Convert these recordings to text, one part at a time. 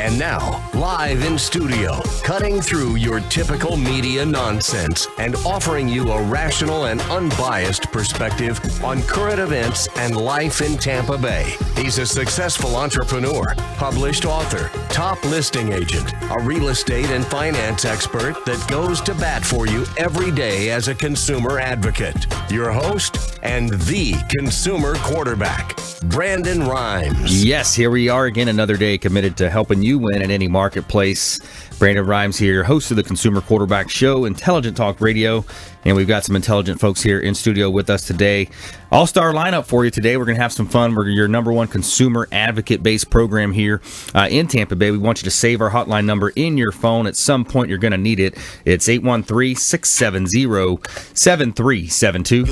And now, live in studio, cutting through your typical media nonsense and offering you a rational and unbiased perspective on current events and life in Tampa Bay. He's a successful entrepreneur, published author, top listing agent, a real estate and finance expert that goes to bat for you every day as a consumer advocate. Your host and the consumer quarterback, Brandon Rhymes. Yes, here we are again, another day committed to helping you win in any marketplace. Brandon Rhymes here, host of the Consumer Quarterback Show, Intelligent Talk Radio, and we've got some intelligent folks here in studio with us today. All-star lineup for you today. We're going to have some fun. We're your number one consumer advocate-based program here in Tampa Bay. We want you to save our hotline number in your phone. At some point, you're going to need it. It's 813-670-7372.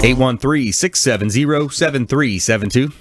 813-670-7372.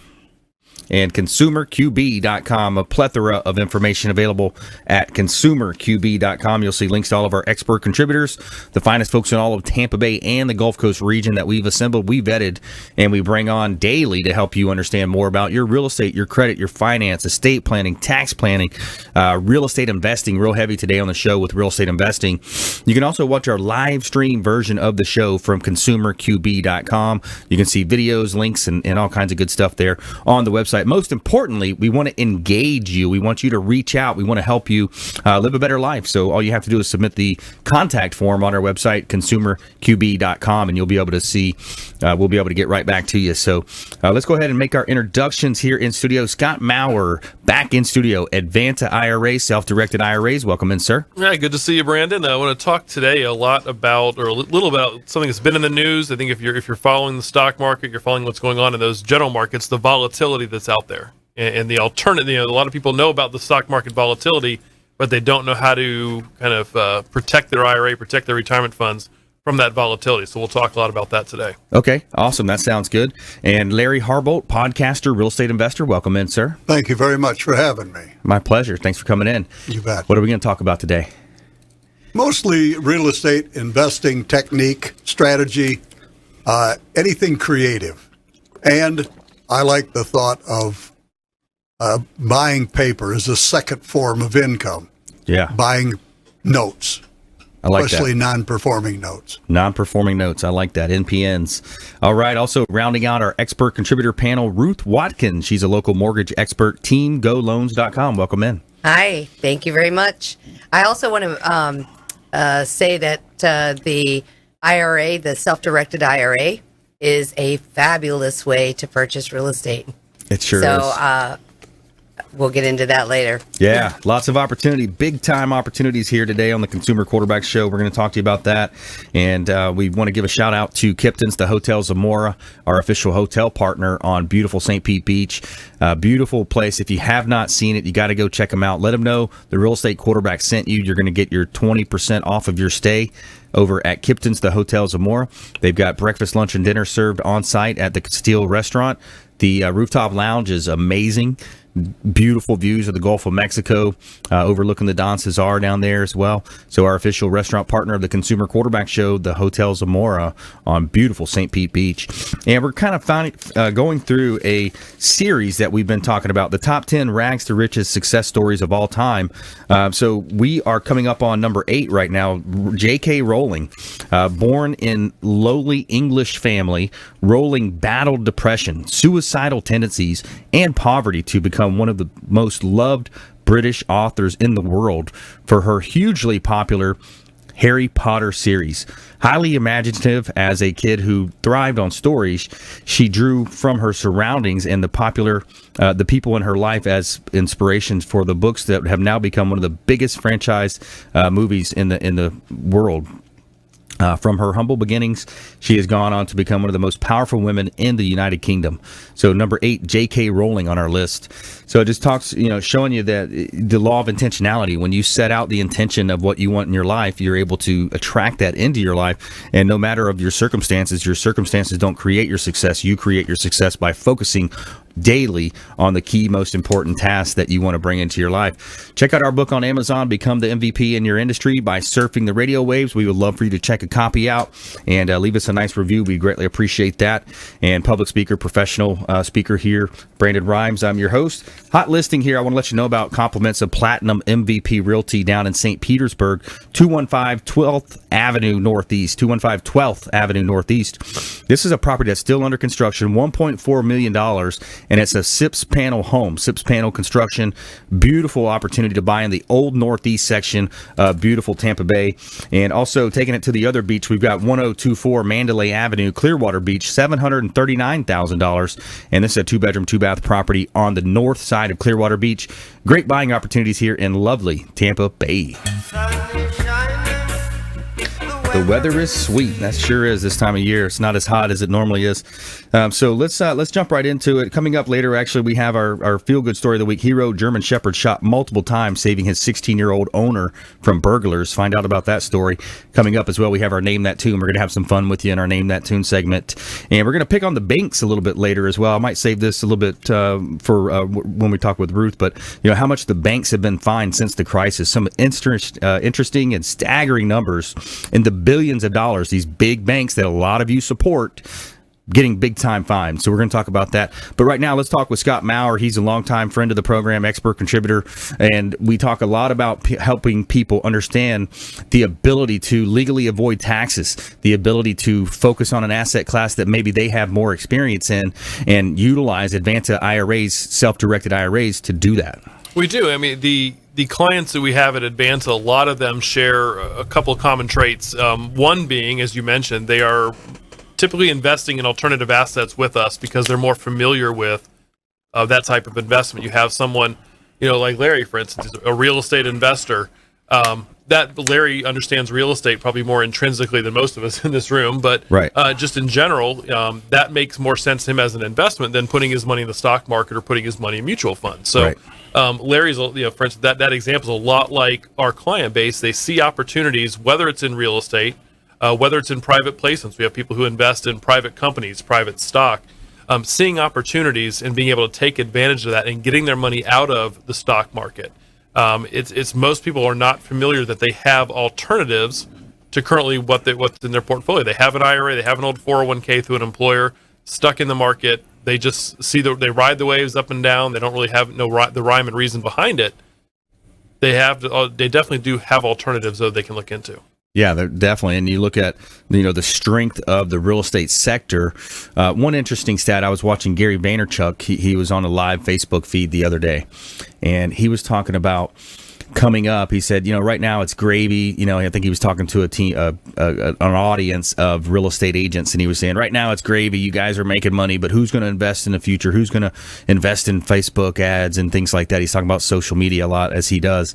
And consumerqb.com, a plethora of information available at consumerqb.com. You'll see links to all of our expert contributors, the finest folks in all of Tampa Bay and the Gulf Coast region that we've assembled, we vetted, and we bring on daily to help you understand more about your real estate, your credit, your finance, estate planning, tax planning, real estate investing, real heavy today on the show with real estate investing. You can also watch our live stream version of the show from consumerqb.com. You can see videos, links, and all kinds of good stuff there on the website. Most importantly, we want to engage you. We want you to reach out. We want to help you live a better life. So all you have to do is submit the contact form on our website, consumerqb.com, and you'll be able to see, we'll be able to get right back to you. So let's go ahead and make our introductions here in studio. Scott Maurer, back in studio, Advanta IRA, self-directed IRAs. Welcome in, sir. Yeah, good to see you, Brandon. I want to talk today a little about something that's been in the news. I think if you're following the stock market, you're following what's going on in those general markets, the volatility that's out there, and the alternative. A lot of people know about the stock market volatility, but they don't know how to kind of protect their IRA, protect their retirement funds from that volatility. So we'll talk a lot about that today. Okay, awesome. That sounds good. And Larry Harbolt, podcaster, real estate investor. Welcome in, sir. Thank you very much for having me. My pleasure. Thanks for coming in. You bet. What are we going to talk about today? Mostly real estate investing technique, strategy, anything creative. And I like the thought of buying paper as a second form of income. Yeah. Buying notes. I like especially that. non-performing notes. Non-performing notes. I like that. NPNs. All right. Also rounding out our expert contributor panel, Ruth Watkins. She's a local mortgage expert. TeamGoLoans.com. Welcome in. Hi. Thank you very much. I also want to say that the IRA, the self-directed IRA, is a fabulous way to purchase real estate. It sure is. So we'll get into that later. Yeah, lots of opportunity, big-time opportunities here today on the Consumer Quarterback Show. We're going to talk to you about that. And we want to give a shout-out to Kipton's, the Hotel Zamora, our official hotel partner on beautiful St. Pete Beach. Beautiful place. If you have not seen it, you got to go check them out. Let them know the Real Estate Quarterback sent you. You're going to get your 20% off of your stay over at Kipton's, the Hotel Zamora. They've got breakfast, lunch, and dinner served on-site at the Castile restaurant. The rooftop lounge is amazing. Beautiful views of the Gulf of Mexico, overlooking the Don Cesar down there as well. So our official restaurant partner of the Consumer Quarterback Show, the Hotel Zamora on beautiful St. Pete Beach. And we're kind of going through a series that we've been talking about, the top 10 rags to riches success stories of all time. So we are coming up on number 8 right now. J.K. Rowling, born in lowly English family, Rowling battled depression, suicidal tendencies, and poverty to become one of the most loved British authors in the world for her hugely popular Harry Potter series. Highly imaginative as a kid who thrived on stories, she drew from her surroundings and the people in her life as inspirations for the books that have now become one of the biggest franchise movies in the world. From her humble beginnings, she has gone on to become one of the most powerful women in the United Kingdom. So number 8, J.K. Rowling on our list. So it just talks, showing you that the law of intentionality, when you set out the intention of what you want in your life, you're able to attract that into your life. And no matter of your circumstances don't create your success. You create your success by focusing daily on the key, most important tasks that you want to bring into your life. Check out our book on Amazon, Become the MVP in Your Industry by Surfing the Radio Waves. We would love for you to check a copy out and leave us a nice review. We greatly appreciate that. And public speaker, professional speaker here, Brandon Rhymes. I'm your host. Hot listing here. I want to let you know about compliments of Platinum MVP Realty down in St. Petersburg, 215 12th Avenue Northeast. 215 12th Avenue Northeast. This is a property that's still under construction, $1.4 million, and it's a SIPS panel home, SIPS panel construction. Beautiful opportunity to buy in the old Northeast section of beautiful Tampa Bay. And also taking it to the other beach, we've got 1024 Mandalay Avenue, Clearwater Beach, $739,000. And this is a 2-bedroom, 2-bath property on the north side of Clearwater Beach. Great buying opportunities here in lovely Tampa Bay. The weather is sweet. That sure is this time of year. It's not as hot as it normally is. So let's jump right into it. Coming up later, actually, we have our feel-good story of the week. Hero German Shepherd shot multiple times, saving his 16-year-old owner from burglars. Find out about that story. Coming up as well, we have our Name That Tune. We're going to have some fun with you in our Name That Tune segment. And we're going to pick on the banks a little bit later as well. I might save this a little bit for when we talk with Ruth. But, how much the banks have been fined since the crisis. Some interesting and staggering numbers in the billions of dollars, these big banks that a lot of you support getting big time fines. So we're going to talk about that. But right now, let's talk with Scott Maurer. He's a longtime friend of the program, expert contributor, and we talk a lot about helping people understand the ability to legally avoid taxes, the ability to focus on an asset class that maybe they have more experience in, and utilize Advanta IRAs, self-directed IRAs, to do that. We do. I mean, the clients that we have at Advanta, a lot of them share a couple of common traits. One being, as you mentioned, they are typically investing in alternative assets with us because they're more familiar with that type of investment. You have someone, like Larry, for instance, is a real estate investor. That Larry understands real estate probably more intrinsically than most of us in this room, but right. Just in general, that makes more sense to him as an investment than putting his money in the stock market or putting his money in mutual funds. So right. Larry's, for instance, that example is a lot like our client base. They see opportunities, whether it's in real estate, whether it's in private placements. We have people who invest in private companies, private stock, seeing opportunities and being able to take advantage of that and getting their money out of the stock market. It's most people are not familiar that they have alternatives to currently what's in their portfolio. They have an IRA, they have an old 401k through an employer, stuck in the market. They just they ride the waves up and down. They don't really have the rhyme and reason behind it. They definitely do have alternatives though they can look into. Yeah, they're definitely. And you look at, the strength of the real estate sector. One interesting stat, I was watching Gary Vaynerchuk. He was on a live Facebook feed the other day, and he was talking about coming up. He said, right now it's gravy. I think he was talking to an audience of real estate agents, and he was saying, right now it's gravy. You guys are making money, but who's going to invest in the future? Who's going to invest in Facebook ads and things like that? He's talking about social media a lot, as he does.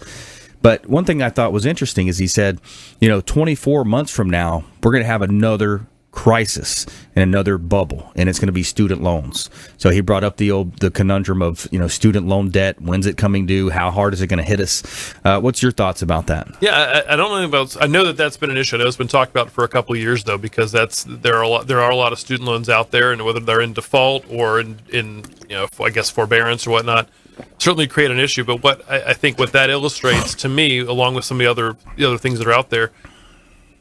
But one thing I thought was interesting is he said, 24 months from now, we're going to have another crisis and another bubble, and it's going to be student loans. So he brought up the conundrum of, student loan debt. When's it coming due? How hard is it going to hit us? What's your thoughts about that? Yeah, I don't know I know that's been an issue. I know it's been talked about for a couple of years though, because there are a lot of student loans out there, and whether they're in default or in I guess forbearance or whatnot, certainly create an issue. But what I think what that illustrates to me, along with some of the other things that are out there,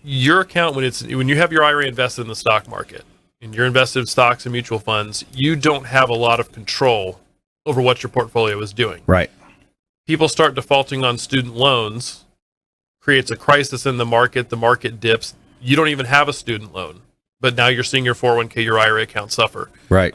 your account when you have your IRA invested in the stock market and you're invested in stocks and mutual funds, you don't have a lot of control over what your portfolio is doing. Right. People start defaulting on student loans, creates a crisis in the market dips. You don't even have a student loan, but now you're seeing your 401k, your IRA account suffer. Right.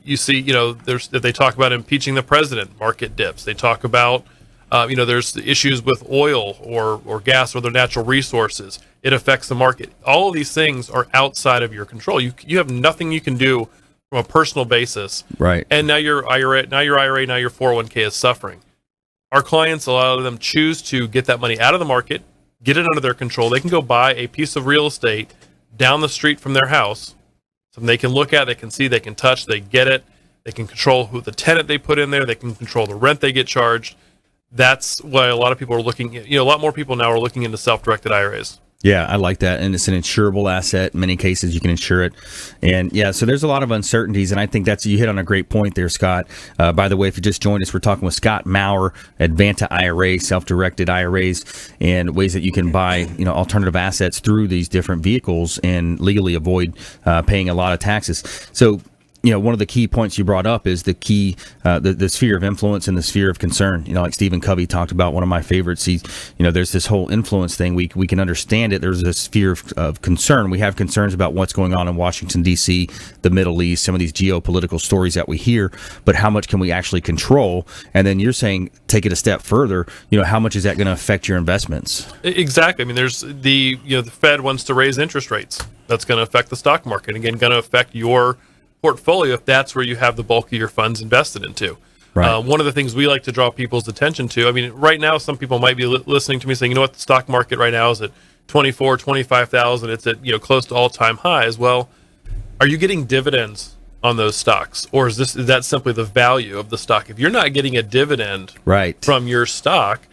You see, they talk about impeaching the president, market dips. They talk about, there's issues with oil or gas or other natural resources. It affects the market. All of these things are outside of your control. You have nothing you can do from a personal basis. Right. And now your IRA, now your 401k is suffering. Our clients, a lot of them choose to get that money out of the market, get it under their control. They can go buy a piece of real estate down the street from their house. Something they can look at, they can see, they can touch, they get it. They can control who the tenant they put in there. They can control the rent they get charged. That's why a lot of people are looking, a lot more people now are looking into self-directed IRAs. Yeah, I like that. And it's an insurable asset. In many cases, you can insure it. And yeah, so there's a lot of uncertainties. And I think you hit on a great point there, Scott. By the way, if you just joined us, we're talking with Scott Maurer, Advanta IRA, self-directed IRAs, and ways that you can buy, alternative assets through these different vehicles and legally avoid paying a lot of taxes. So, one of the key points you brought up is the key, the sphere of influence and the sphere of concern. Like Stephen Covey talked about, one of my favorites. There's this whole influence thing. We can understand it. There's a sphere of concern. We have concerns about what's going on in Washington, D.C., the Middle East, some of these geopolitical stories that we hear, but how much can we actually control? And then you're saying, take it a step further, how much is that going to affect your investments? Exactly. I mean, there's the Fed wants to raise interest rates. That's going to affect the stock market. Again, going to affect your portfolio if that's where you have the bulk of your funds invested into. Right. One of the things we like to draw people's attention to, I mean, right now some people might be listening to me saying, the stock market right now is at 25,000. It's at close to all-time highs. Well, are you getting dividends on those stocks, or is that simply the value of the stock? If you're not getting a dividend from your stock,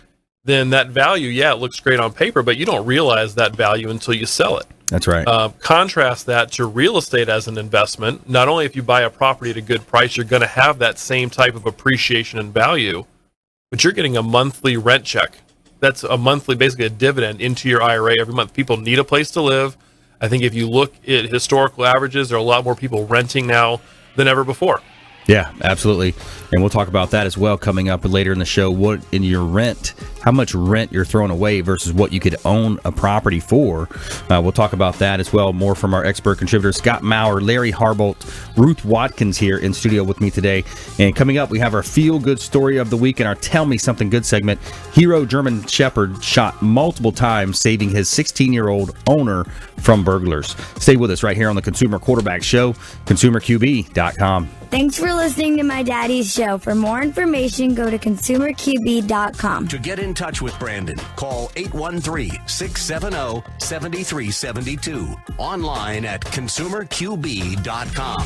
then that value, it looks great on paper, but you don't realize that value until you sell it. That's right. Contrast that to real estate as an investment. Not only if you buy a property at a good price, you're going to have that same type of appreciation and value, but you're getting a monthly rent check. That's a monthly, basically a dividend into your IRA every month. People need a place to live. I think if you look at historical averages, there are a lot more people renting now than ever before. Yeah, absolutely. And we'll talk about that as well coming up later in the show. What in your rent, how much rent you're throwing away versus what you could own a property for. We'll talk about that as well. More from our expert contributors, Scott Maurer, Larry Harbolt, Ruth Watkins here in studio with me today. And coming up, we have our Feel Good Story of the Week and our Tell Me Something Good segment. Hero German Shepherd shot multiple times, saving his 16-year-old owner from burglars. Stay with us right here on the Consumer Quarterback Show, consumerqb.com. Thanks for listening to my daddy's show. For more information, go to consumerqb.com. To get in touch with Brandon, call 813-670-7372. Online at consumerqb.com.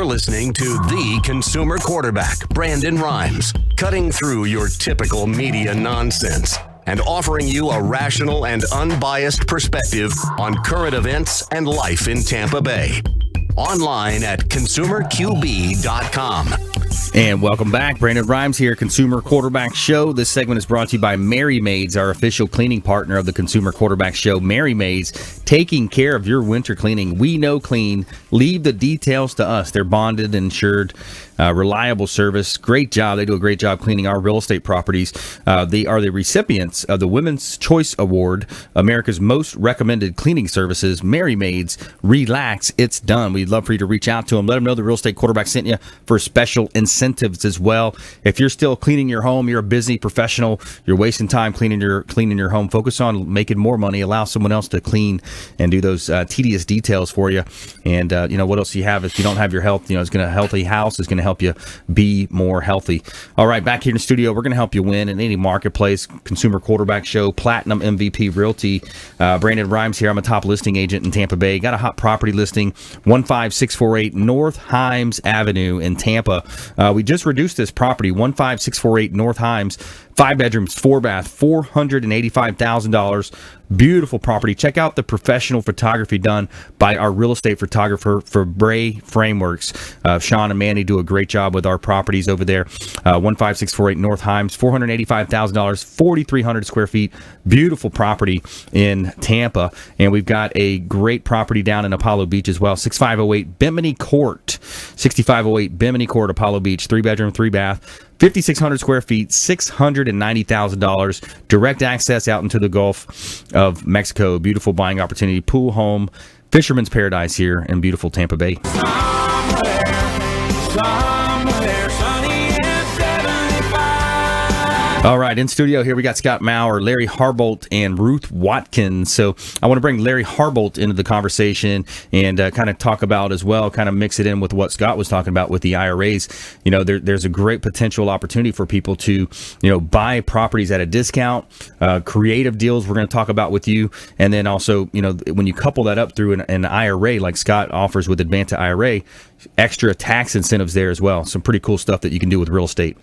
You're listening to the consumer quarterback, Brandon Rhymes, cutting through your typical media nonsense and offering you a rational and unbiased perspective on current events and life in Tampa Bay. Online at consumerqb.com. And welcome back. Brandon Rhymes here, Consumer Quarterback Show. This segment is brought to you by Mary Maids, our official cleaning partner of the Consumer Quarterback Show. Mary Maids, taking care of your winter cleaning. We know clean. Leave the details to us. They're bonded, insured, reliable service. Great job. They do a great job cleaning our real estate properties. They are the recipients of the Women's Choice Award, America's most recommended cleaning services. Mary Maids, relax. It's done. We'd love for you to reach out to them. Let them know the real estate quarterback sent you for special incentives as well. If you're still cleaning your home, you're a busy professional, you're wasting time cleaning your home, focus on making more money, allow someone else to clean and do those tedious details for you. And what else you have if you don't have your health, it's going to healthy house is going to help you be more healthy. All right, back here in the studio, we're going to help you win in any marketplace. Consumer Quarterback Show, Platinum MVP Realty. Brandon Rhymes here. I'm a top listing agent in Tampa Bay. Got a hot property listing, 15648 North Himes Avenue in Tampa. We just reduced this property, 15648 North Himes, 5 bedrooms, 4 bath, $485,000. Beautiful property. Check out the professional photography done by our real estate photographer for Bray Frameworks. Sean and Manny do a great job with our properties over there. 15648 North Himes, $485,000, 4,300 square feet. Beautiful property in Tampa. And we've got a great property down in Apollo Beach as well. 6508 Bimini Court. 6508 Bimini Court, Apollo Beach. 3 bedroom, 3 bath. 5,600 square feet, $690,000. Direct access out into the Gulf of Mexico. Beautiful buying opportunity. Pool home. Fisherman's paradise here in beautiful Tampa Bay. Somewhere sunny and 75. All right, in studio here we got Scott Maurer, Larry Harbolt, and Ruth Watkins. So I want to bring Larry Harbolt into the conversation and kind of talk about as well, kind of mix it in with what Scott was talking about with the IRAs. There's a great potential opportunity for people to, buy properties at a discount, creative deals we're going to talk about with you. And then also, when you couple that up through an IRA like Scott offers with Advanta IRA, extra tax incentives there as well. Some pretty cool stuff that you can do with real estate.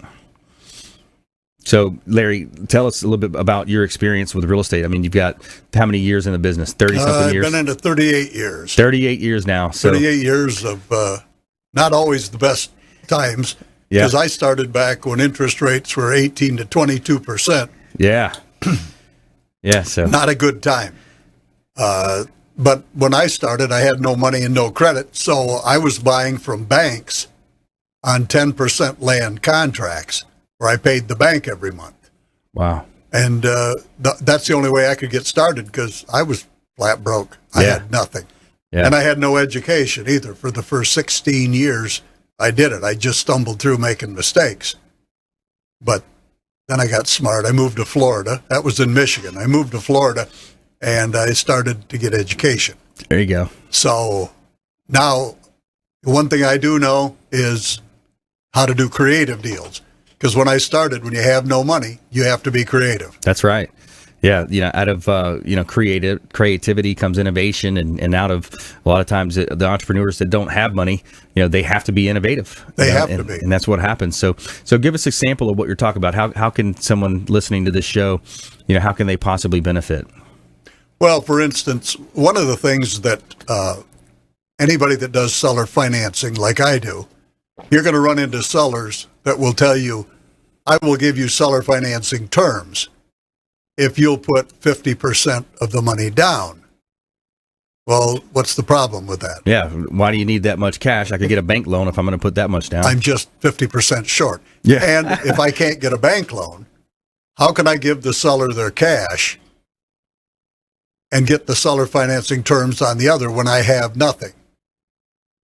So, Larry, tell us a little bit about your experience with real estate. I mean, you've got how many years in the business? 30-something years? I've been into 38 years. 38 years now. So 38 years of not always the best times, because I started back when interest rates were 18 to 22%. Yeah. Yeah, so. Not a good time. But when I started, I had no money and no credit, so I was buying from banks on 10% land contracts, where I paid the bank every month. Wow. And that's the only way I could get started, because I was flat broke. I had nothing. Yeah. And I had no education either. For the first 16 years I did it. I just stumbled through making mistakes. But then I got smart. I moved to Florida. That was in Michigan. I moved to Florida, and I started to get education. There you go. So now, one thing I do know is how to do creative deals. Because when I started, when you have no money, you have to be creative. That's right. Yeah, out of creativity comes innovation, and out of a lot of times the entrepreneurs that don't have money, they have to be innovative. They have to be, and that's what happens. So give us a sample of what you're talking about. How can someone listening to this show, how can they possibly benefit? Well, for instance, one of the things that anybody that does seller financing, like I do, you're going to run into sellers that will tell you, I will give you seller financing terms if you'll put 50% of the money down. Well, what's the problem with that? Yeah, why do you need that much cash? I could get a bank loan if I'm going to put that much down. I'm just 50% short. Yeah. And if I can't get a bank loan, how can I give the seller their cash and get the seller financing terms on the other when I have nothing?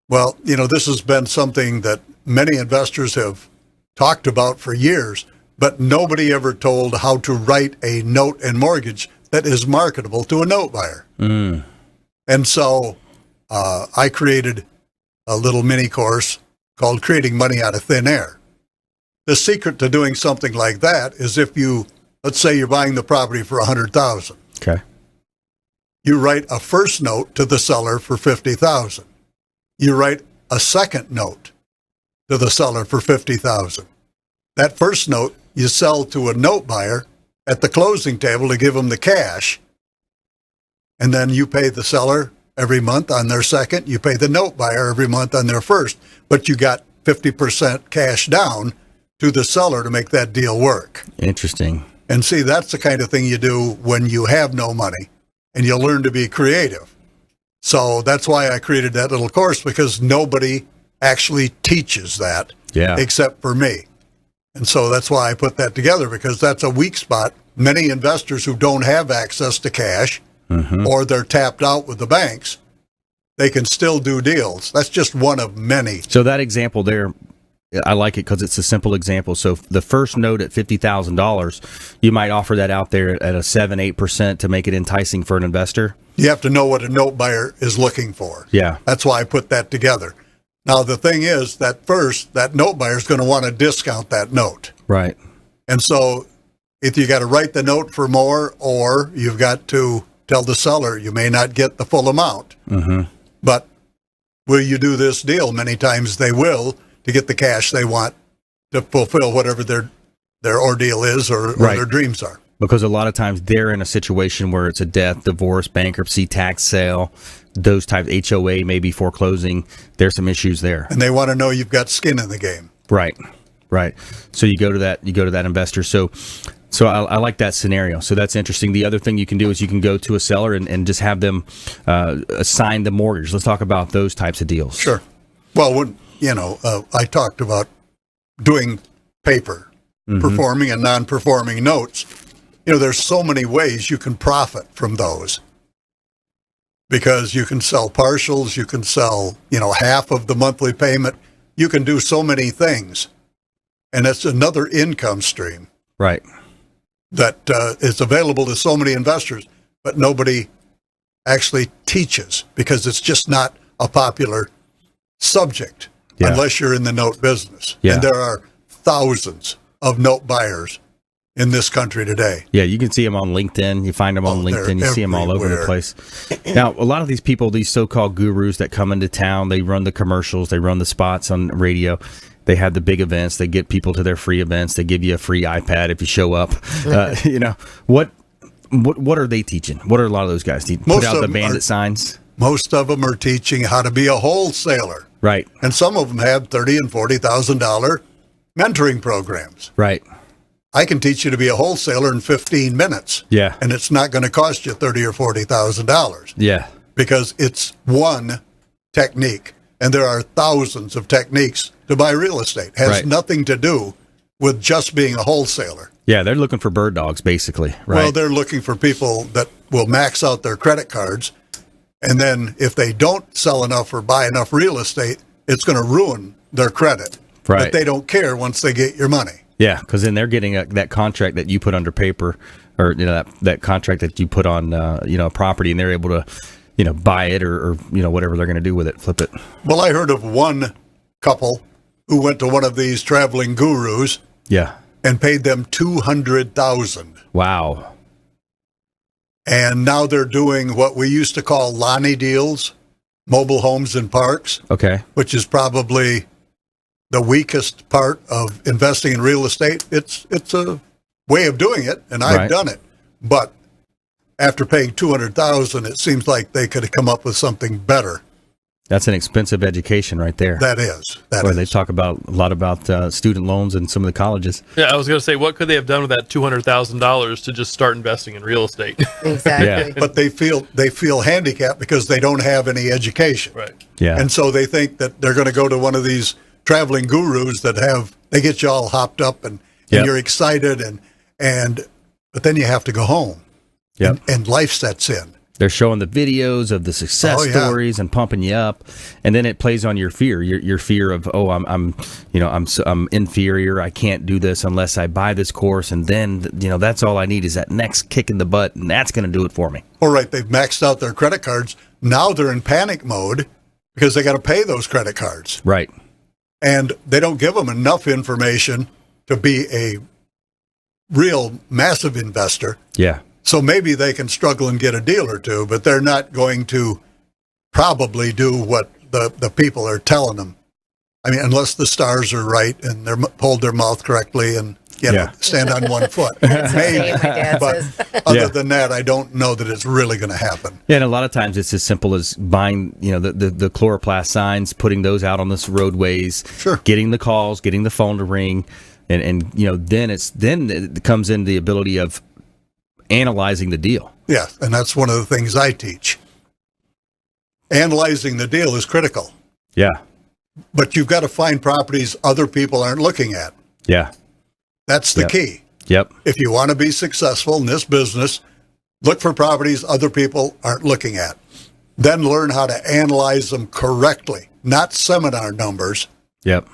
Well, this has been something that many investors have talked about for years, but nobody ever told how to write a note and mortgage that is marketable to a note buyer. Mm. And so I created a little mini course called Creating Money Out of Thin Air. The secret to doing something like that is if let's say you're buying the property for $100,000. Okay. You write a first note to the seller for $50,000. You write a second note to the seller for $50,000. That first note you sell to a note buyer at the closing table to give them the cash, and then you pay the seller every month on their second. You pay the note buyer every month on their first, but you got 50% cash down to the seller to make that deal work. Interesting. And see, that's the kind of thing you do when you have no money, and you learn to be creative. So that's why I created that little course, because nobody actually teaches that except for me. And so that's why I put that together, because that's a weak spot. Many investors who don't have access to cash or they're tapped out with the banks, they can still do deals. That's just one of many. So that example there, I like it because it's a simple example. So the first note at $50,000, you might offer that out there at a 7-8% to make it enticing for an investor. You have to know what a note buyer is looking for. Yeah. That's why I put that together. Now, the thing is that first, that note buyer is going to want to discount that note. Right. And so if you got to write the note for more, or you've got to tell the seller you may not get the full amount. But will you do this deal? Many times they will, to get the cash they want to fulfill whatever their ordeal is or their dreams are. Because a lot of times they're in a situation where it's a death, divorce, bankruptcy, tax sale, those types, HOA, maybe foreclosing. There's some issues there. And they want to know you've got skin in the game. Right. So you go to that investor. So I like that scenario. So that's interesting. The other thing you can do is you can go to a seller and just have them assign the mortgage. Let's talk about those types of deals. Sure. Well, when I talked about doing paper, performing and non-performing notes. There's so many ways you can profit from those, because you can sell partials, you can sell, half of the monthly payment. You can do so many things, and it's another income stream. Right. That is available to so many investors, but nobody actually teaches, because it's just not a popular subject unless you're in the note business. And there are thousands of note buyers in this country today. Yeah, you can see them on LinkedIn. You find them on LinkedIn. You see them all over the place. Now, a lot of these people, these so-called gurus that come into town, they run the commercials, they run the spots on radio. They have the big events. They get people to their free events. They give you a free iPad if you show up. What are they teaching? What are a lot of those guys teaching? Put out the bandit signs? Most of them are teaching how to be a wholesaler. Right. And some of them have $30,000 and $40,000 mentoring programs. Right. I can teach you to be a wholesaler in 15 minutes. Yeah. And it's not going to cost you $30,000 or $40,000. Yeah. Because it's one technique. And there are thousands of techniques to buy real estate. It has nothing to do with just being a wholesaler. Yeah, they're looking for bird dogs, basically. Right. Well, they're looking for people that will max out their credit cards. And then if they don't sell enough or buy enough real estate, it's going to ruin their credit. Right. But they don't care once they get your money. Yeah, because then they're getting that contract that you put under paper, or that contract that you put on a property, and they're able to buy it or whatever they're going to do with it, flip it. Well, I heard of one couple who went to one of these traveling gurus. Yeah. And paid them $200,000. Wow. And now they're doing what we used to call Lonnie deals, mobile homes and parks. Okay. Which is probably the weakest part of investing in real estate. It's a way of doing it, and I've done it. But after paying $200,000, it seems like they could have come up with something better. That's an expensive education right there. That is. They talk a lot about student loans in some of the colleges. Yeah, I was going to say, what could they have done with that $200,000 to just start investing in real estate? Exactly. Yeah. But they feel handicapped because they don't have any education. Right. Yeah. And so they think that they're going to go to one of these traveling gurus they get you all hopped up and you're excited but then you have to go home. Yep. And life sets in. They're showing the videos of the success stories and pumping you up, and then it plays on your fear. Your fear of I'm inferior. I can't do this unless I buy this course, and then that's all I need is that next kick in the butt, and that's going to do it for me. All right, they've maxed out their credit cards. Now they're in panic mode because they got to pay those credit cards. Right. And they don't give them enough information to be a real massive investor. Yeah. So maybe they can struggle and get a deal or two, but they're not going to probably do what the people are telling them. I mean, unless the stars are right and they hold their mouth correctly and stand on one foot. Maybe, my dad but says. other than that, I don't know that it's really going to happen. Yeah, and a lot of times it's as simple as buying, the chloroplast signs, putting those out on the roadways, Sure. getting the calls, getting the phone to ring, and then it comes in the ability of analyzing the deal. Yeah, and that's one of the things I teach. Analyzing the deal is critical, Yeah, but you've got to find properties other people aren't looking at. yeah, That's the Yep. key. yep, If you want to be successful in this business, look for properties other people aren't looking at. Then learn how to analyze them correctly, not seminar numbers. yep.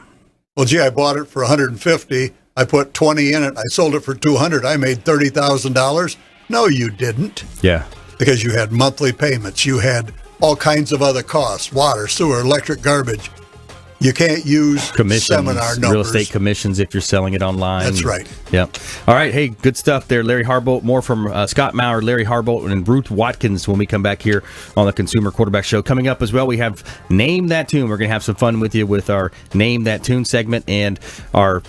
Well, gee, I bought it for 150. I put 20 in it. I sold it for 200. I made $30,000. No, you didn't, Yeah, because you had monthly payments. You had all kinds of other costs, water, sewer, electric, garbage. You can't use commissions, seminar numbers. real estate commissions if you're selling it online. That's right. Yep. All right. Hey, good stuff there, Larry Harbolt. More from Scott Maurer, Larry Harbolt, and Ruth Watkins when we come back here on the Consumer Quarterback Show. Coming up as well, we have Name That Tune. We're going to have some fun with you with our Name That Tune segment and our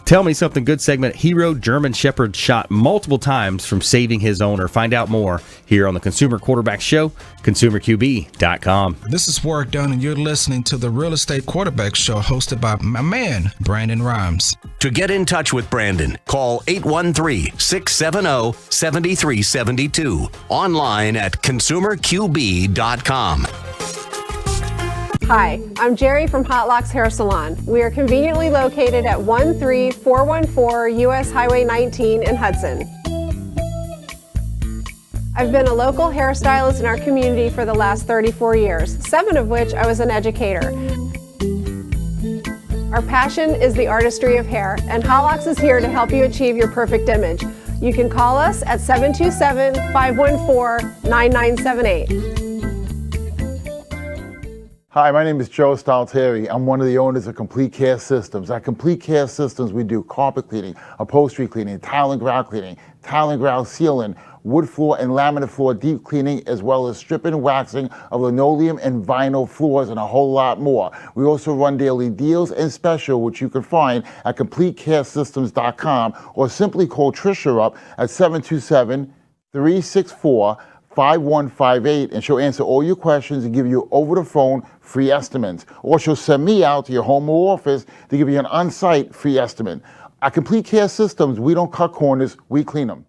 Tell Me Something Good segment. Hero German Shepherd shot multiple times from saving his owner. Find out more here on the Consumer Quarterback Show, consumerqb.com. This is Warwick Dunn, and you're listening to the Real Estate Quarterback Show hosted by my man, Brandon Rhymes. To get in touch with Brandon, call 813-670-7372. Online at consumerqb.com. Hi, I'm Jerry from Hot Locks Hair Salon. We are conveniently located at 13414 US Highway 19 in Hudson. I've been a local hairstylist in our community for the last 34 years, 7 of which I was an educator. Our passion is the artistry of hair, and Hot Locks is here to help you achieve your perfect image. You can call us at 727-514-9978. Hi, my name is Joe Stalteri. I'm one of the owners of Complete Care Systems. At Complete Care Systems, we do carpet cleaning, upholstery cleaning, tile and grout sealing, wood floor and laminate floor deep cleaning, as well as stripping and waxing of linoleum and vinyl floors, and a whole lot more. We also run daily deals and special, which you can find at CompleteCareSystems.com, or simply call Tricia up at 727-364-5158, and she'll answer all your questions and give you over the phone free estimates. Or she'll send me out to your home or office to give you an on-site free estimate. At Complete Care Systems, we don't cut corners, we clean them.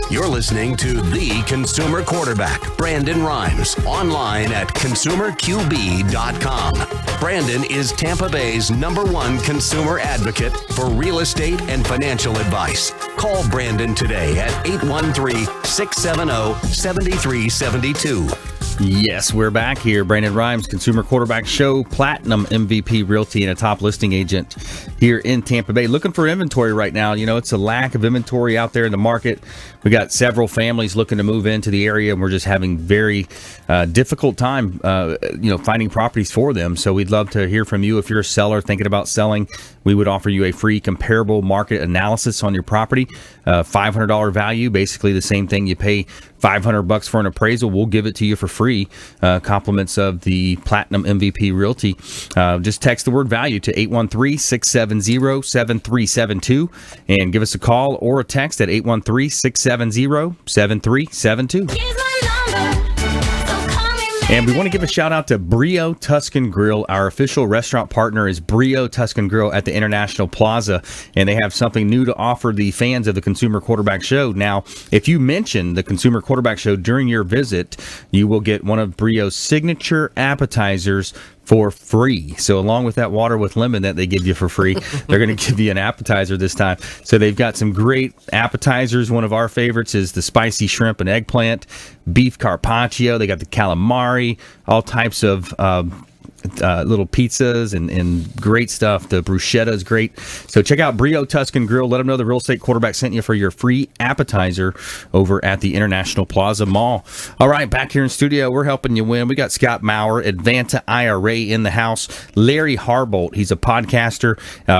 You're listening to The Consumer Quarterback, Brandon Rhymes, online at consumerqb.com. Brandon is Tampa Bay's #1 consumer advocate for real estate and financial advice. Call Brandon today at 813-670-7372. Yes, we're back here. Brandon Rhymes, Consumer Quarterback Show, Platinum MVP Realty, and a top listing agent here in Tampa Bay. Looking for inventory right now. You know, it's a lack of inventory out there in the market. We got several families looking to move into the area, and we're just having very difficult time, finding properties for them. So we'd love to hear from you. If you're a seller thinking about selling, we would offer you a free comparable market analysis on your property. $500 value, basically the same thing. You pay $500 for an appraisal. We'll give it to you for free. Compliments of the Platinum MVP Realty. Just text the word value to 813-670-7372 and give us a call or a text at 813-670-7372. And we want to give a shout out to Brio Tuscan Grill. Our official restaurant partner is Brio Tuscan Grill at the International Plaza, and they have something new to offer the fans of the Consumer Quarterback Show. Now, if you mention the Consumer Quarterback Show during your visit, you will get one of Brio's signature appetizers for free. So along with that water with lemon that they give you for free, they're going to give you an appetizer this time. So they've got some great appetizers. One of our favorites is the spicy shrimp and eggplant, beef carpaccio. They got the calamari, all types of little pizzas and great stuff. The bruschetta is great. So check out Brio Tuscan Grill. Let them know the Real Estate Quarterback sent you for your free appetizer over at the International Plaza Mall. All right, back here in studio, we're helping you win. We got Scott Maurer, Advanta IRA in the house. Larry Harbolt, he's a podcaster,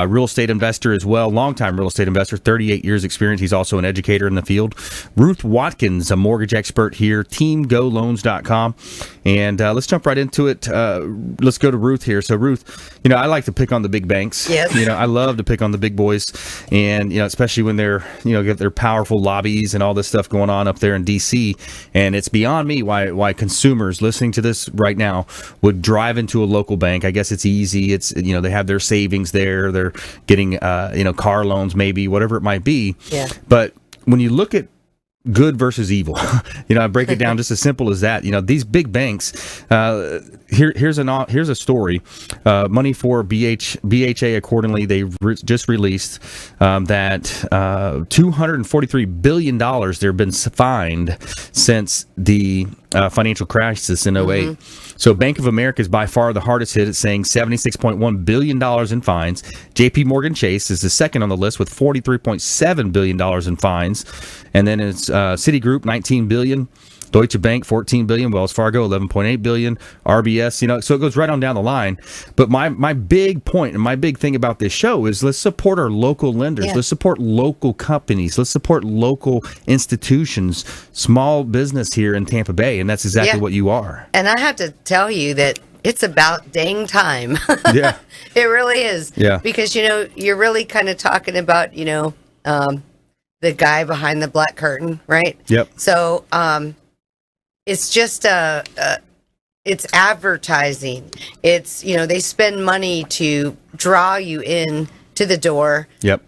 real estate investor as well, longtime real estate investor, 38 years experience. He's also an educator in the field. Ruth Watkins, a mortgage expert here, teamgoloans.com. And let's jump right into it. Let's go to Ruth here. So Ruth, I like to pick on the big banks. Yes. I love to pick on the big boys, and especially when they're get their powerful lobbies and all this stuff going on up there in DC. And it's beyond me why consumers listening to this right now would drive into a local bank. I guess it's easy. It's they have their savings there. They're getting car loans, maybe whatever it might be. Yeah. But when you look at good versus evil, I break it down just as simple as that. These big banks, here's a story. Money for BHA, accordingly, they just released that $243 billion they've been fined since the financial crisis in 08. Mm-hmm. So Bank of America is by far the hardest hit. It's saying $76.1 billion in fines. JP Morgan Chase is the second on the list with $43.7 billion in fines. And then it's Citigroup, $19 billion. Deutsche Bank, $14 billion. Wells Fargo, $11.8 billion. RBS, so it goes right on down the line. But my big point and my big thing about this show is let's support our local lenders. Yeah. Let's support local companies. Let's support local institutions, small business here in Tampa Bay. And that's exactly what you are. And I have to tell you that it's about dang time. Yeah. It really is. Yeah. Because, you're really kind of talking about, the guy behind the black curtain, right? Yep. So, it's just it's advertising. It's they spend money to draw you in to the door. Yep.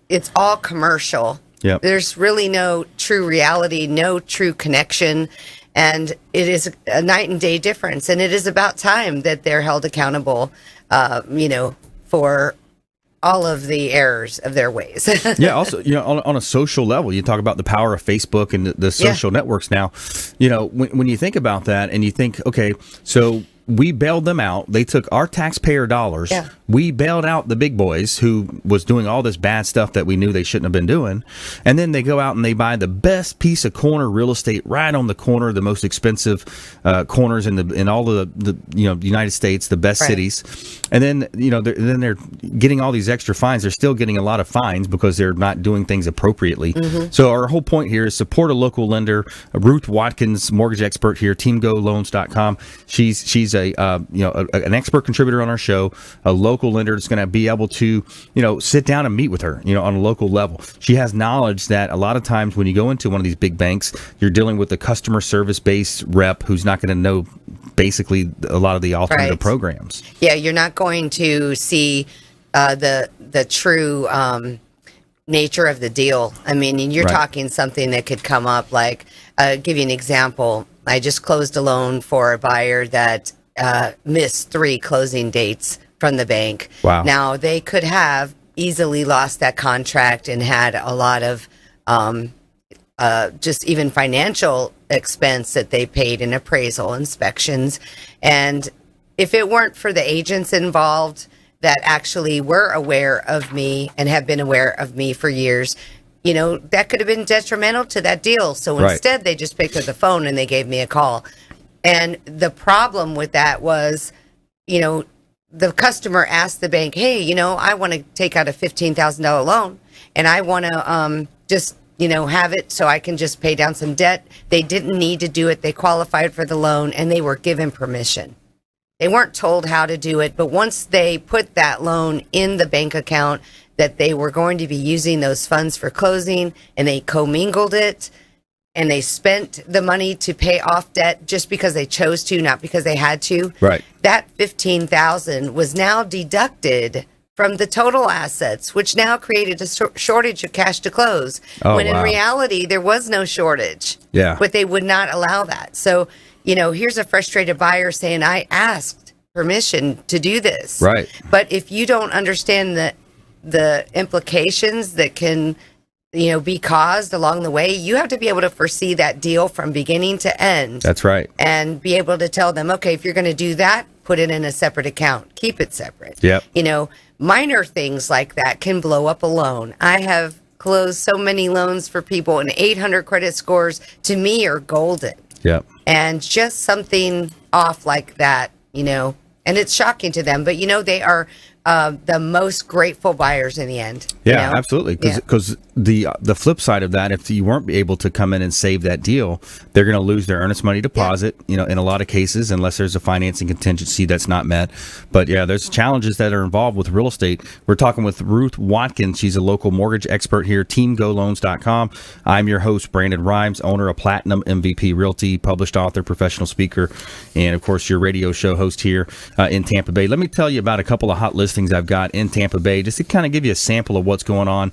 It's all commercial. Yep. There's really no true reality, no true connection, and it is a night and day difference. And it is about time that they're held accountable. For all of the errors of their ways. Yeah. Also, on a social level, you talk about the power of Facebook and the social networks now. When you think about that and you think, okay, so we bailed them out. They took our taxpayer dollars. Yeah. We bailed out the big boys who was doing all this bad stuff that we knew they shouldn't have been doing. And then they go out and they buy the best piece of corner real estate right on the corner, the most expensive corners in all of the United States, the best cities. And then, they're getting all these extra fines. They're still getting a lot of fines because they're not doing things appropriately. Mm-hmm. So our whole point here is support a local lender. Ruth Watkins, mortgage expert here, teamgoloans.com. She's an expert contributor on our show, a local lender that's going to be able to, sit down and meet with her, on a local level. She has knowledge that a lot of times when you go into one of these big banks, you're dealing with a customer service based rep who's not going to know basically a lot of the alternative programs. Yeah, you're not going to see the true nature of the deal. I mean, you're talking something that could come up like, give you an example. I just closed a loan for a buyer that missed 3 closing dates from the bank. Wow. Now, they could have easily lost that contract and had a lot of just even financial expense that they paid in appraisal inspections. And if it weren't for the agents involved that actually were aware of me and have been aware of me for years, that could have been detrimental to that deal. So instead, they just picked up the phone and they gave me a call. And the problem with that was, the customer asked the bank, hey, I want to take out a $15,000 loan and I want to just, have it so I can just pay down some debt. They didn't need to do it. They qualified for the loan and they were given permission. They weren't told how to do it, but once they put that loan in the bank account that they were going to be using those funds for closing, and they commingled it, and they spent the money to pay off debt just because they chose to, not because they had to. Right. That $15,000 was now deducted from the total assets, which now created a shortage of cash to close. When in reality, there was no shortage. Yeah. But they would not allow that. So, here's a frustrated buyer saying, I asked permission to do this. Right. But if you don't understand the implications that can, be caused along the way, you have to be able to foresee that deal from beginning to end. That's right. And be able to tell them, okay, if you're going to do that, put it in a separate account. Keep it separate. Yep. Minor things like that can blow up a loan. I have closed so many loans for people, and 800 credit scores to me are golden. Yep. And just something off like that, and it's shocking to them, but they are the most grateful buyers in the end. Yeah, absolutely. Because the flip side of that, if you weren't able to come in and save that deal, they're going to lose their earnest money deposit, in a lot of cases, unless there's a financing contingency that's not met. But yeah, there's challenges that are involved with real estate. We're talking with Ruth Watkins. She's a local mortgage expert here, teamgoloans.com. I'm your host, Brandon Rhymes, owner of Platinum MVP Realty, published author, professional speaker, and of course, your radio show host here in Tampa Bay. Let me tell you about a couple of hot listings I've got in Tampa Bay, just to kind of give you a sample of what's going on.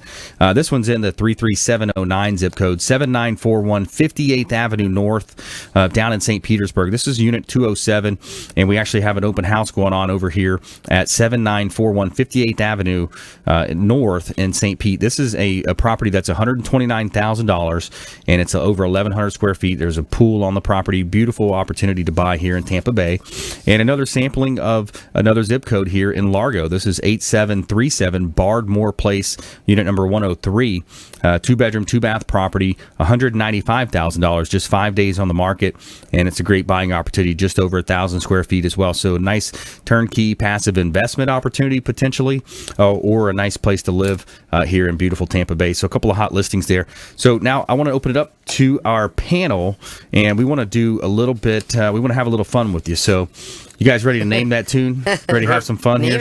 This one's in the 33709 zip code, 7941 58th Avenue North, down in St. Petersburg. This is Unit 207, and we actually have an open house going on over here at 7941 58th Avenue North in St. Pete. This is a property that's $129,000, and it's over 1,100 square feet. There's a pool on the property. Beautiful opportunity to buy here in Tampa Bay. And another sampling of another zip code here in Largo. This is 8737 Bardmore Place, unit number 103. 2-bedroom, 2-bath property, $195,000, just 5 days on the market, and it's a great buying opportunity, just over 1,000 square feet as well. So a nice turnkey passive investment opportunity potentially, or a nice place to live here in beautiful Tampa Bay. So a couple of hot listings there. So now I want to open it up to our panel, and we want to do a little bit, we want to have a little fun with you. So you guys ready to name that tune? Ready to have some fun here?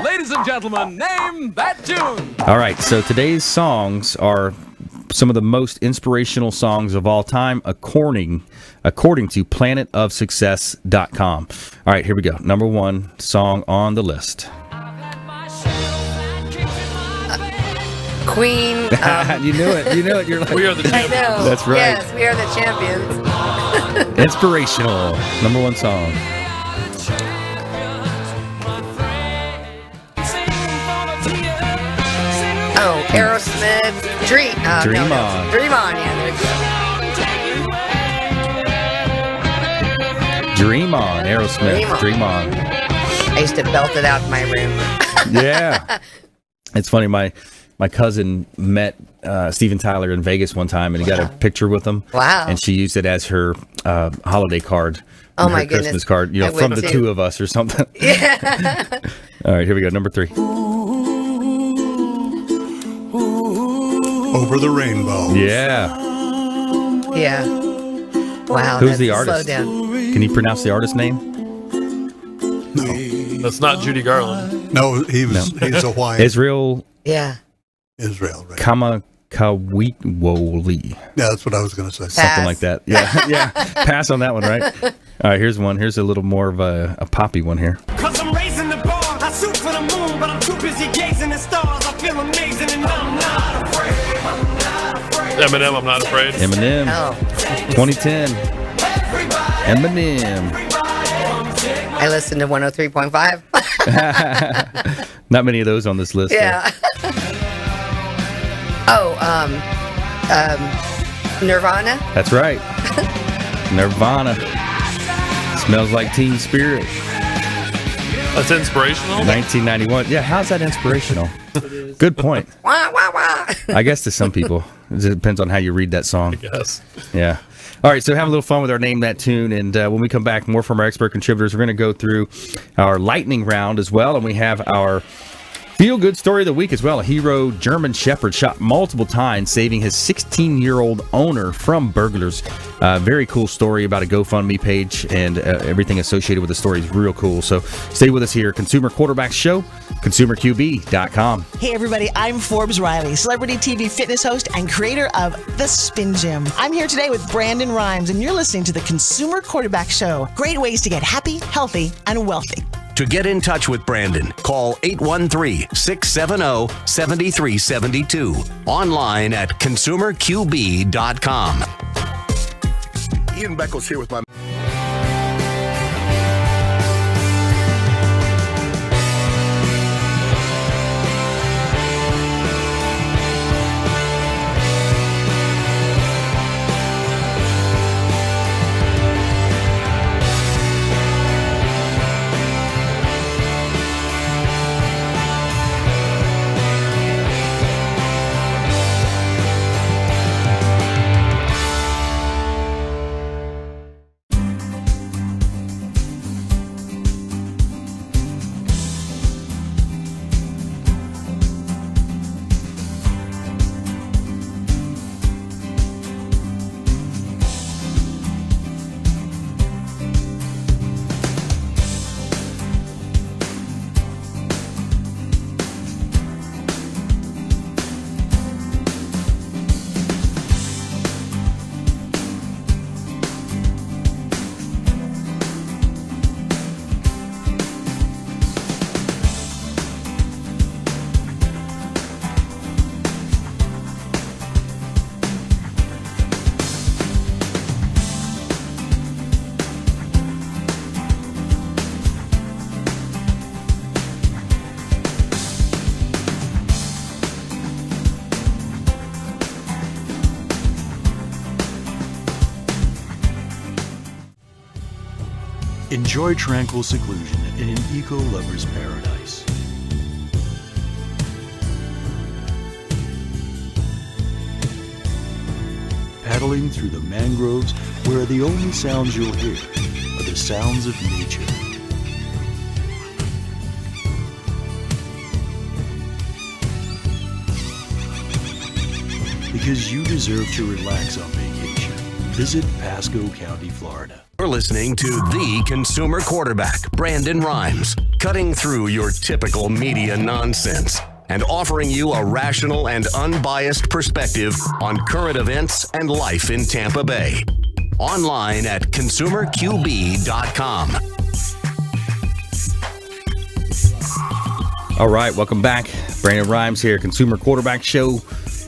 Ladies and gentlemen, name that tune. All right, so today's songs are some of the most inspirational songs of all time, according to planetofsuccess.com. All right, here we go. Number one song on the list. Queen. You knew it. You're like, We are the champions. I know. That's right. Yes, we are the champions. Inspirational. Number one song. Oh, Aerosmith. Dream On. Dream On, yeah. Dream On, Aerosmith. Dream On. I used to belt it out in my room. Yeah. It's funny, my cousin met Steven Tyler in Vegas one time, and he got a picture with him. Wow. And she used it as her holiday card. Oh, my Christmas goodness. card, from the two of us or something. Yeah. All right, here we go. Number 3. Over the Rainbow. Yeah. Yeah. Wow. Who's the artist? Slow down. Can you pronounce the artist name? That's not Judy Garland. No, he's Hawaiian. Israel. Yeah. Israel, right? Kamakawiwoli. Yeah, that's what I was going to say. Something like that. Yeah, yeah. Pass on that one, right? All right, here's one. Here's a little more of a poppy one here. Cause I'm raising the bar. I shoot for the moon, but I'm too busy gazing at stars. I feel amazing and I'm not afraid. Eminem, I'm not afraid. Eminem. Oh. 2010. Eminem. I listened to 103.5. Not many of those on this list. Yeah. Oh, Nirvana. That's right. Nirvana. Smells like Teen Spirit. That's inspirational. 1991. Yeah, how's that inspirational? Good point. Wah, wah, wah. I guess to some people. It depends on how you read that song. Yes. Yeah. All right, so have a little fun with our Name That Tune, and when we come back, more from our expert contributors. We're going to go through our lightning round as well, and we have our feel-good story of the week as well. A hero German Shepherd shot multiple times, saving his 16-year-old owner from burglars. Very cool story about a GoFundMe page, and everything associated with the story is real cool. So stay with us here. Consumer Quarterback Show, ConsumerQB.com. Hey everybody, I'm Forbes Riley, celebrity TV fitness host and creator of The Spin Gym. I'm here today with Brandon Rhymes, and you're listening to the Consumer Quarterback Show. Great ways to get happy, healthy, and wealthy. To get in touch with Brandon, call 813-670-7372. Online at consumerqb.com. Ian Beckles here with my... Enjoy tranquil seclusion in an eco-lover's paradise. Paddling through the mangroves where the only sounds you'll hear are the sounds of nature. Because you deserve to relax on vacation, visit Pasco County, Florida. You're listening to the Consumer Quarterback, Brandon Rhymes, cutting through your typical media nonsense and offering you a rational and unbiased perspective on current events and life in Tampa Bay. Online at consumerqb.com. All right, welcome back. Brandon Rhymes here, Consumer Quarterback Show,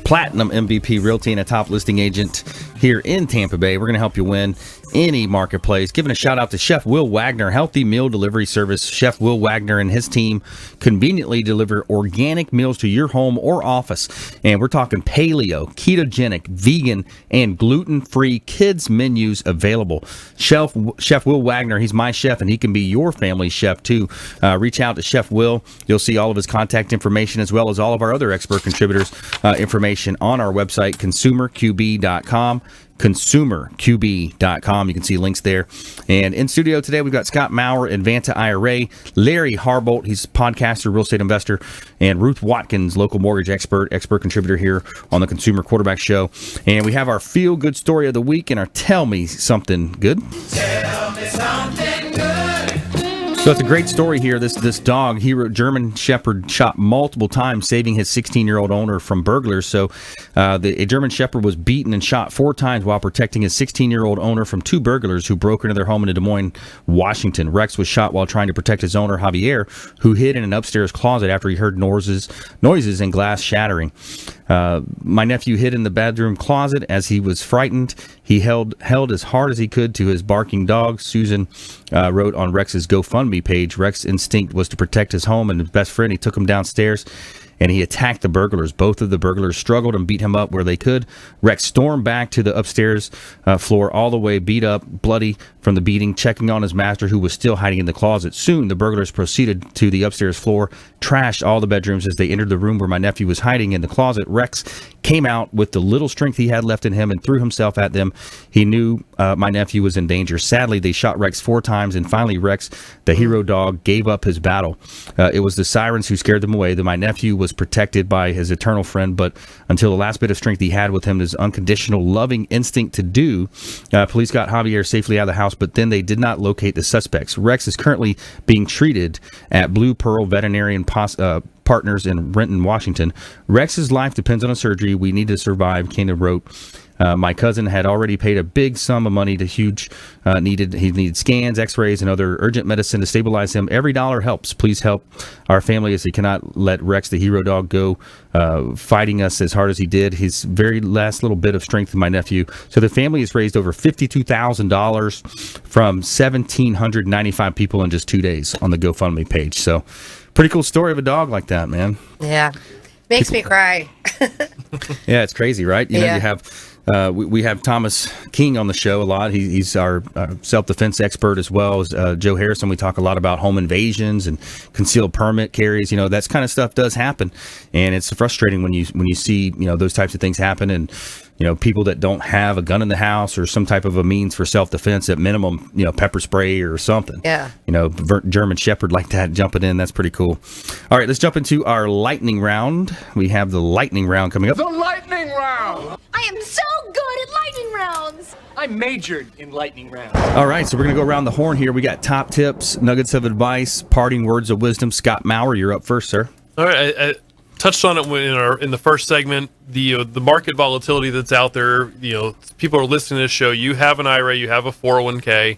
Platinum MVP Realty and a top listing agent here in Tampa Bay. We're going to help you win any marketplace. Giving a shout out to Chef Will Wagner, healthy meal delivery service. Chef Will Wagner and his team conveniently deliver organic meals to your home or office. And we're talking paleo, ketogenic, vegan, and gluten-free kids menus available. Chef Will Wagner, he's my chef, and he can be your family chef too. Reach out to Chef Will. You'll see all of his contact information as well as all of our other expert contributors information on our website, consumerqb.com. consumerqb.com. You can see links there. And in studio today, we've got Scott Maurer, Advanta IRA, Larry Harbolt, he's a podcaster, real estate investor, and Ruth Watkins, local mortgage expert contributor here on the Consumer Quarterback Show. And we have our feel good story of the week and our tell me something good. Tell me something good. So it's a great story here. This dog, German Shepherd, shot multiple times, saving his 16-year-old owner from burglars. So a German Shepherd was beaten and shot 4 times while protecting his 16-year-old owner from 2 burglars who broke into their home in Des Moines, Washington. Rex was shot while trying to protect his owner, Javier, who hid in an upstairs closet after he heard noises and glass shattering. My nephew hid in the bedroom closet as he was frightened. He held as hard as he could to his barking dog. Susan wrote on Rex's GoFundMe page, Rex's instinct was to protect his home and his best friend. He took him downstairs and he attacked the burglars. Both of the burglars struggled and beat him up where they could. Rex stormed back to the upstairs floor, all the way beat up, bloody from the beating, checking on his master, who was still hiding in the closet. Soon, the burglars proceeded to the upstairs floor, trashed all the bedrooms. As they entered the room where my nephew was hiding in the closet, Rex came out with the little strength he had left in him and threw himself at them. He knew my nephew was in danger. Sadly, they shot Rex 4 times, and finally Rex, the hero dog, gave up his battle. It was the sirens who scared them away. My nephew was protected by his eternal friend, but until the last bit of strength he had with him, his unconditional loving instinct to do, police got Javier safely out of the house, but then they did not locate the suspects. Rex is currently being treated at Blue Pearl Veterinarian Partners in Renton, Washington. Rex's life depends on a surgery. We need to survive, Keenan wrote. My cousin had already paid a big sum of money to he needed scans, x-rays, and other urgent medicine to stabilize him. Every dollar helps. Please help our family, as he cannot let Rex, the hero dog, go fighting us as hard as he did. His very last little bit of strength in my nephew. So the family has raised over $52,000 from 1,795 people in just 2 days on the GoFundMe page. So pretty cool story of a dog like that, man. Yeah. Makes me cry. Yeah, it's crazy, right? You know, you have we have Thomas King on the show a lot. He's our self-defense expert, as well as Joe Harrison. We talk a lot about home invasions and concealed permit carries. You know, that kind of stuff does happen, and it's frustrating when you see, you know, those types of things happen, and you know, people that don't have a gun in the house or some type of a means for self-defense, at minimum, you know, pepper spray or something. Yeah. You know, German Shepherd like that jumping in. That's pretty cool. All right, let's jump into our lightning round. We have the lightning round coming up. The lightning round! I am so good at lightning rounds! I majored in lightning rounds. All right, so we're going to go around the horn here. We got top tips, nuggets of advice, parting words of wisdom. Scott Maurer, you're up first, sir. All right, I touched on it in the first segment. The market volatility that's out there. You know, people are listening to this show. You have an IRA, you have a 401k.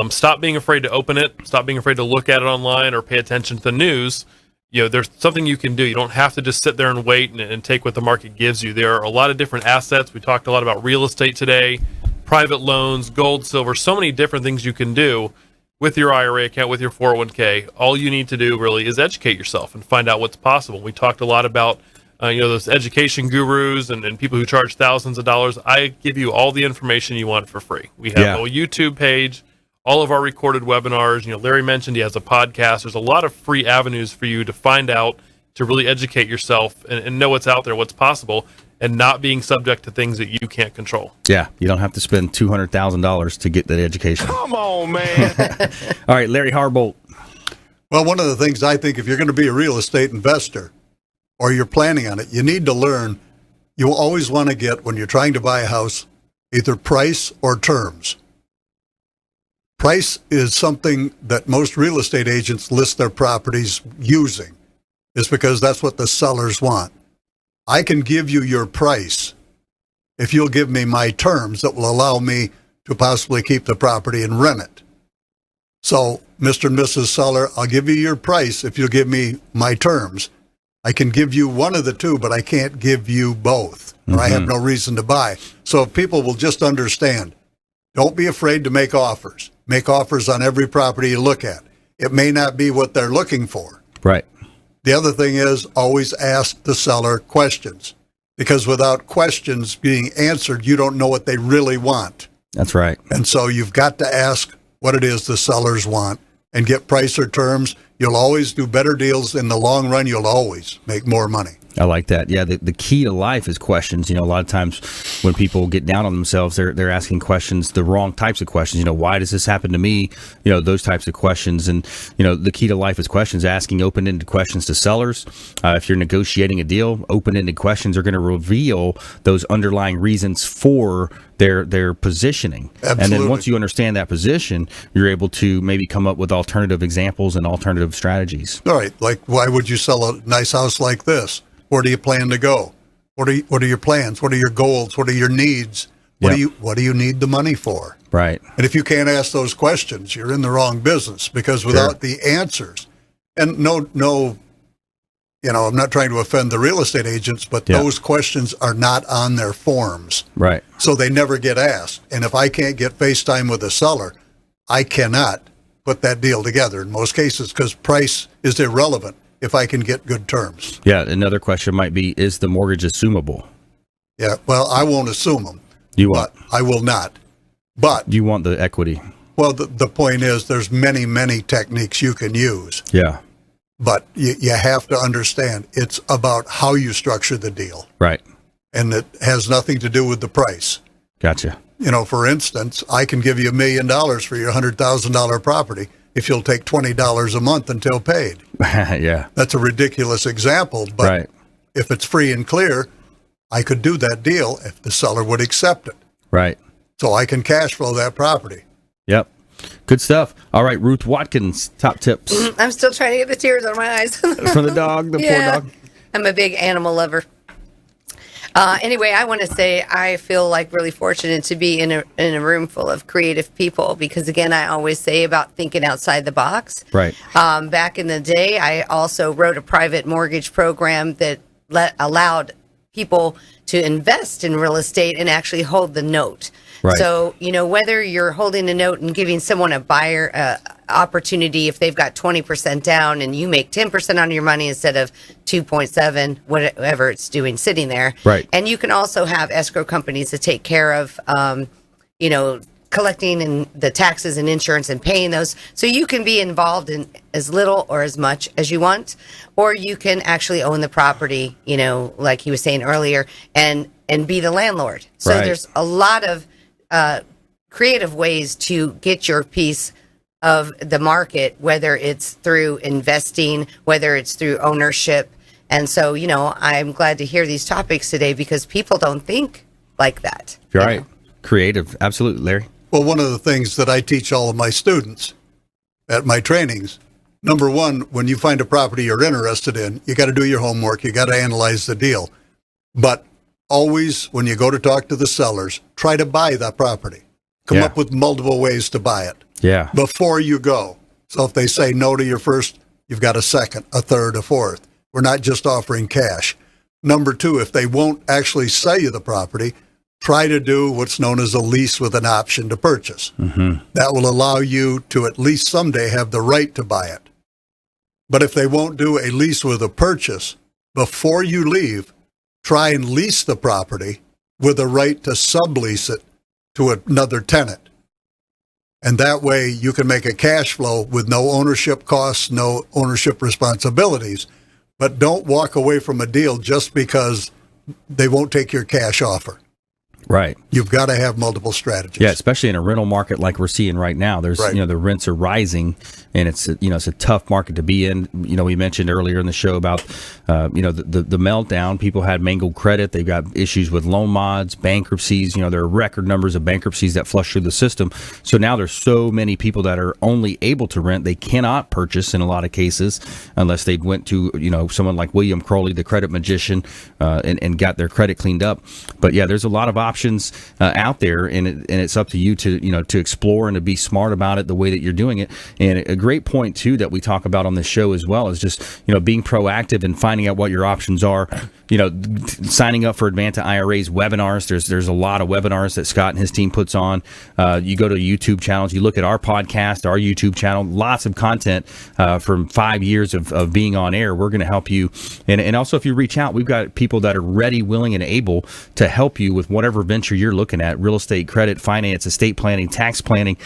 Stop being afraid to open it. Stop being afraid to look at it online or pay attention to the news. You know, there's something you can do. You don't have to just sit there and wait and take what the market gives you. There are a lot of different assets. We talked a lot about real estate today, private loans, gold, silver, so many different things you can do with your IRA account, with your 401k. All you need to do really is educate yourself and find out what's possible. We talked a lot about those education gurus and people who charge thousands of dollars. I give you all the information you want for free. We have a YouTube page, all of our recorded webinars. You know, Larry mentioned he has a podcast. There's a lot of free avenues for you to find out, to really educate yourself and know what's out there, what's possible, and not being subject to things that you can't control. Yeah, you don't have to spend $200,000 to get that education. Come on, man. All right, Larry Harbolt. Well, one of the things I think, if you're going to be a real estate investor or you're planning on it, you need to learn. You always want to get, when you're trying to buy a house, either price or terms. Price is something that most real estate agents list their properties using, is because that's what the sellers want. I can give you your price if you'll give me my terms that will allow me to possibly keep the property and rent it. So, Mr. and Mrs. Seller, I'll give you your price if you'll give me my terms. I can give you one of the two, but I can't give you both, or I have no reason to buy. So if people will just understand, don't be afraid to make offers. Make offers on every property you look at. It may not be what they're looking for. Right. The other thing is, always ask the seller questions, because without questions being answered, you don't know what they really want. That's right. And so you've got to ask what it is the sellers want and get price or terms. You'll always do better deals in the long run. You'll always make more money. I like that. Yeah, the key to life is questions. You know, a lot of times when people get down on themselves, they're asking questions, the wrong types of questions. You know, why does this happen to me? You know, those types of questions. And, you know, the key to life is questions, asking open-ended questions to sellers. If you're negotiating a deal, open-ended questions are going to reveal those underlying reasons for their positioning. Absolutely. And then once you understand that position, you're able to maybe come up with alternative examples and alternative strategies. All right. Like, why would you sell a nice house like this? Where do you plan to go? What are your plans? What are your goals? What are your needs? What do you need the money for? Right. And if you can't ask those questions, you're in the wrong business, because without the answers, and no, you know, I'm not trying to offend the real estate agents, but those questions are not on their forms. Right. So they never get asked. And if I can't get FaceTime with a seller, I cannot put that deal together in most cases, because price is irrelevant. if I can get good terms. Yeah, another question might be, is the mortgage assumable? Yeah, well, I won't assume them. You want? I will not. But you want the equity. Well, the point is there's many techniques you can use. Yeah. But you have to understand it's about how you structure the deal. Right. And it has nothing to do with the price. Gotcha. For instance, I can give you $1 million for your $100,000 property if you'll take $20 a month until paid. Yeah. That's a ridiculous example, but right. If it's free and clear, I could do that deal if the seller would accept it. Right. So I can cash flow that property. Yep. Good stuff. All right, Ruth Watkins, top tips. I'm still trying to get the tears out of my eyes. From the dog, the poor dog. I'm a big animal lover. Anyway, I want to say I feel like really fortunate to be in a room full of creative people because, again, I always say about thinking outside the box. Right. Back in the day, I also wrote a private mortgage program that allowed people to invest in real estate and actually hold the note. Right. So, whether you're holding a note and giving someone a buyer opportunity, if they've got 20% down and you make 10% on your money instead of 2.7, whatever it's doing sitting there. Right. And you can also have escrow companies that take care of, collecting and the taxes and insurance and paying those. So you can be involved in as little or as much as you want, or you can actually own the property, like he was saying earlier, and be the landlord. So Right. there's a lot of creative ways to get your piece of the market, whether it's through investing, whether it's through ownership. And so, I'm glad to hear these topics today because people don't think like that. You're right. Creative. Absolutely, Larry. Well, one of the things that I teach all of my students at my trainings, number one, when you find a property you're interested in, you got to do your homework. You got to analyze the deal. But always, when you go to talk to the sellers, try to buy that property. Come up with multiple ways to buy it. Yeah. Before you go. So if they say no to your first, you've got a second, a third, a fourth. We're not just offering cash. Number two, if they won't actually sell you the property, try to do what's known as a lease with an option to purchase. Mm-hmm. That will allow you to at least someday have the right to buy it. But if they won't do a lease with a purchase, before you leave, try and lease the property with a right to sublease it to another tenant. And that way you can make a cash flow with no ownership costs, no ownership responsibilities. But don't walk away from a deal just because they won't take your cash offer. Right. You've got to have multiple strategies. Yeah, especially in a rental market like we're seeing right now. There's, Right. The rents are rising, and it's a tough market to be in. We mentioned earlier in the show about, the meltdown. People had mangled credit. They've got issues with loan mods, bankruptcies. There are record numbers of bankruptcies that flush through the system. So now there's so many people that are only able to rent. They cannot purchase in a lot of cases unless they went to, someone like William Crowley, the credit magician, and got their credit cleaned up. But yeah, there's a lot of options out there, and it's up to you to explore and to be smart about it the way that you're doing it. And a great point too that we talk about on this show as well is just being proactive and finding out what your options are. Signing up for Advanta IRA's webinars. There's a lot of webinars that Scott and his team puts on. You go to YouTube channels. You look at our podcast, our YouTube channel. Lots of content from 5 years of being on air. We're going to help you, and also if you reach out, we've got people that are ready, willing, and able to help you with whatever venture you're looking at: real estate, credit, finance, estate planning, tax planning.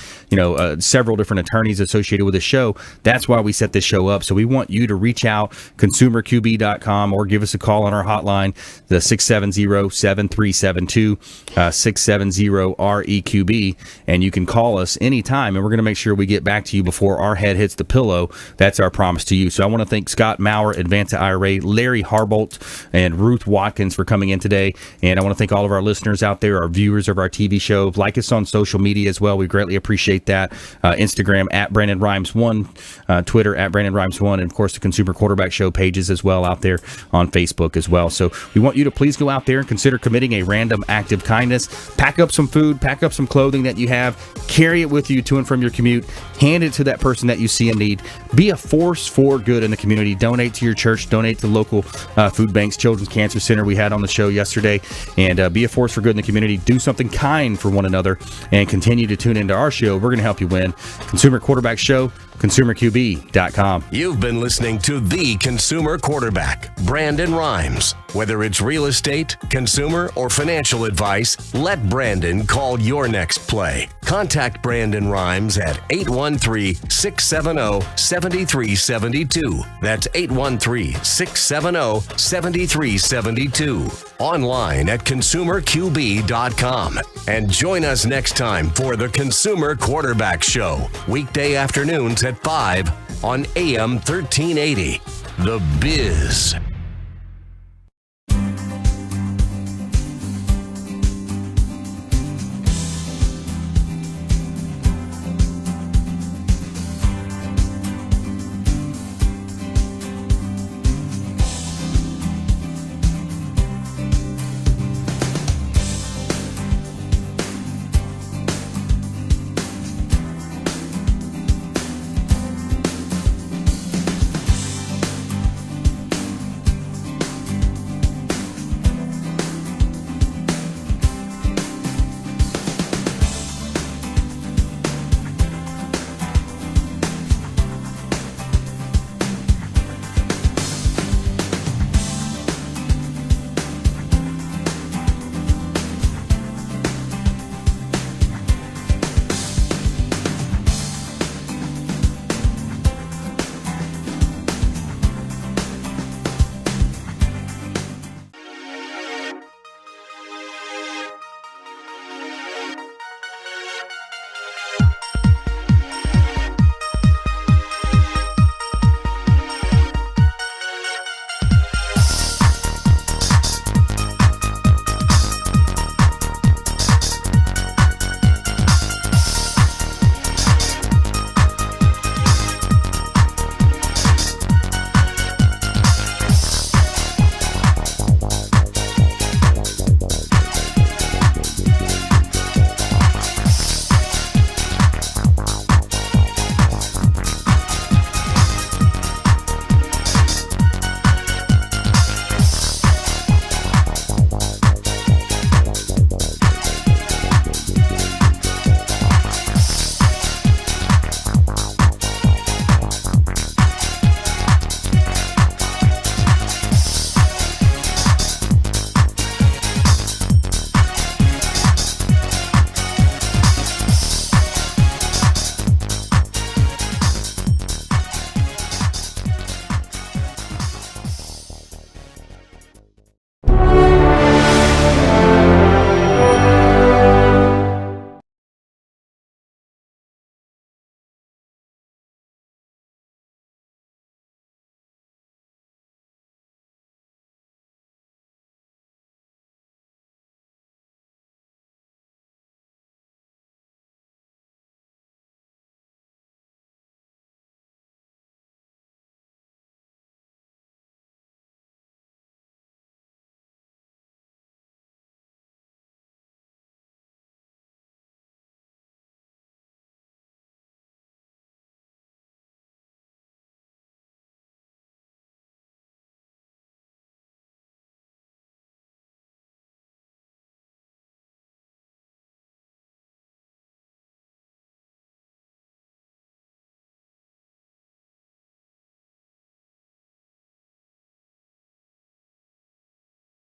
Several different attorneys associated with the show. That's why we set this show up. So we want you to reach out, consumerqb.com, or give us a call on our hotline, the 670-7372, 670-REQB, and you can call us anytime, and we're going to make sure we get back to you before our head hits the pillow. That's our promise to you. So I want to thank Scott Maurer, Advanta IRA, Larry Harbolt, and Ruth Watkins for coming in today, and I want to thank all of our listeners out there, our viewers of our TV show. Like us on social media as well. We greatly appreciate that. Instagram at Brandon Rhymes 1, Twitter at Brandon Rhymes 1, and of course the Consumer Quarterback Show pages as well out there on Facebook as well. So we want you to please go out there and consider committing a random act of kindness. Pack up some food, pack up some clothing that you have, carry it with you to and from your commute, hand it to that person that you see in need. Be a force for good in the community. Donate to your church, donate to local food banks, Children's Cancer Center we had on the show yesterday, and be a force for good in the community. Do something kind for one another and continue to tune into our show. We're going to help you win. Consumer Quarterback Show, ConsumerQB.com. You've been listening to The Consumer Quarterback, Brandon Rhymes. Whether it's real estate, consumer, or financial advice, let Brandon call your next play. Contact Brandon Rhymes at 813-670-7372. That's 813-670-7372. Online at consumerqb.com. And join us next time for the Consumer Quarterback Show, weekday afternoons at 5 on AM 1380. The Biz.